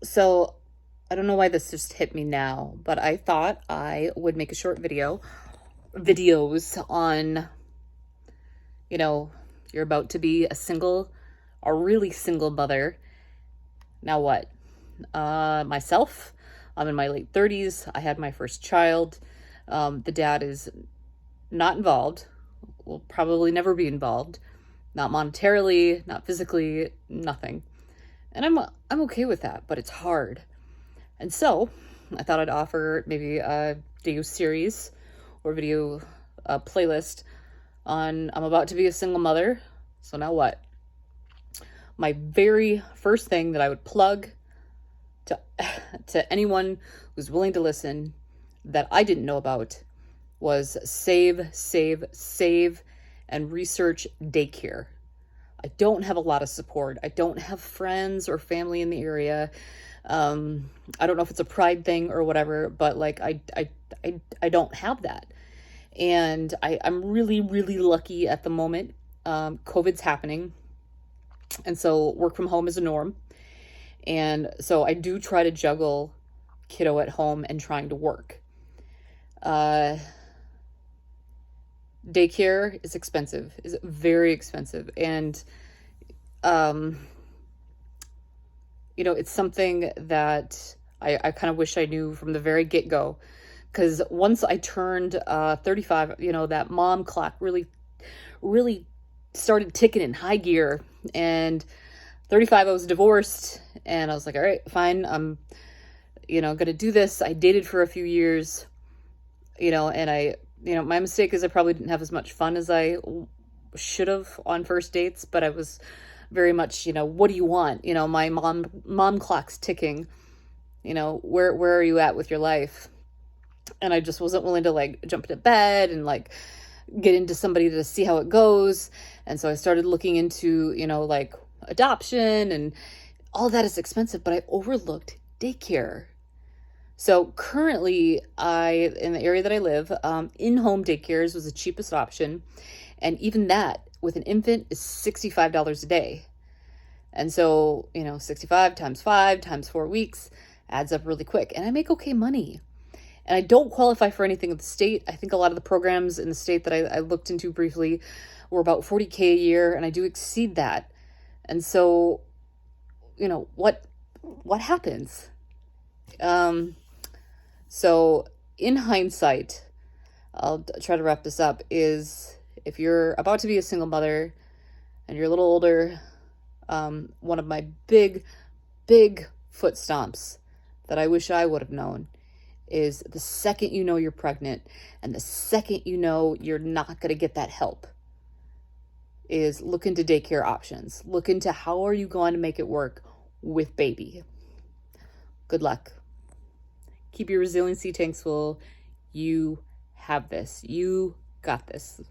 So I don't know why this just hit me now, but I thought I would make a short videos on, you're about to be a really single mother. Now what? Myself, I'm in my late 30s. I had my first child. The dad is not involved, will probably never be involved, not monetarily, not physically, nothing. And I'm okay with that, but it's hard. And so I thought I'd offer maybe a video series or video playlist on I'm about to be a single mother. So now what? My very first thing that I would plug to to anyone who's willing to listen that I didn't know about was save, and research daycare. I don't have a lot of support. I don't have friends or family in the area. I don't know if it's a pride thing or whatever, but like I don't have that. And I'm really, really lucky at the moment. COVID's happening. And so work from home is a norm. And so I do try to juggle kiddo at home and trying to work. Daycare is expensive, is very expensive. And, it's something that I kind of wish I knew from the very get-go. Because once I turned 35, that mom clock really, really started ticking in high gear. And 35, I was divorced. And I was like, all right, fine. I'm, going to do this. I dated for a few years, and my mistake is I probably didn't have as much fun as I should have on first dates, but I was very much, what do you want? My mom clock's ticking, where are you at with your life? And I just wasn't willing to like jump into bed and like get into somebody to see how it goes. And so I started looking into, like adoption, and all that is expensive, but I overlooked daycare. So currently, in the area that I live, in-home daycares was the cheapest option. And even that, with an infant, is $65 a day. And so, 65 times 5 times 4 weeks adds up really quick. And I make okay money. And I don't qualify for anything in the state. I think a lot of the programs in the state that I looked into briefly were about $40K a year, and I do exceed that. And so, what happens? So in hindsight, I'll try to wrap this up, is if you're about to be a single mother and you're a little older, one of my big foot stomps that I wish I would have known is the second you know you're pregnant and the second you know you're not going to get that help, is look into daycare options. Look into how are you going to make it work with baby. Good luck. Keep your resiliency tanks full. You have this. You got this.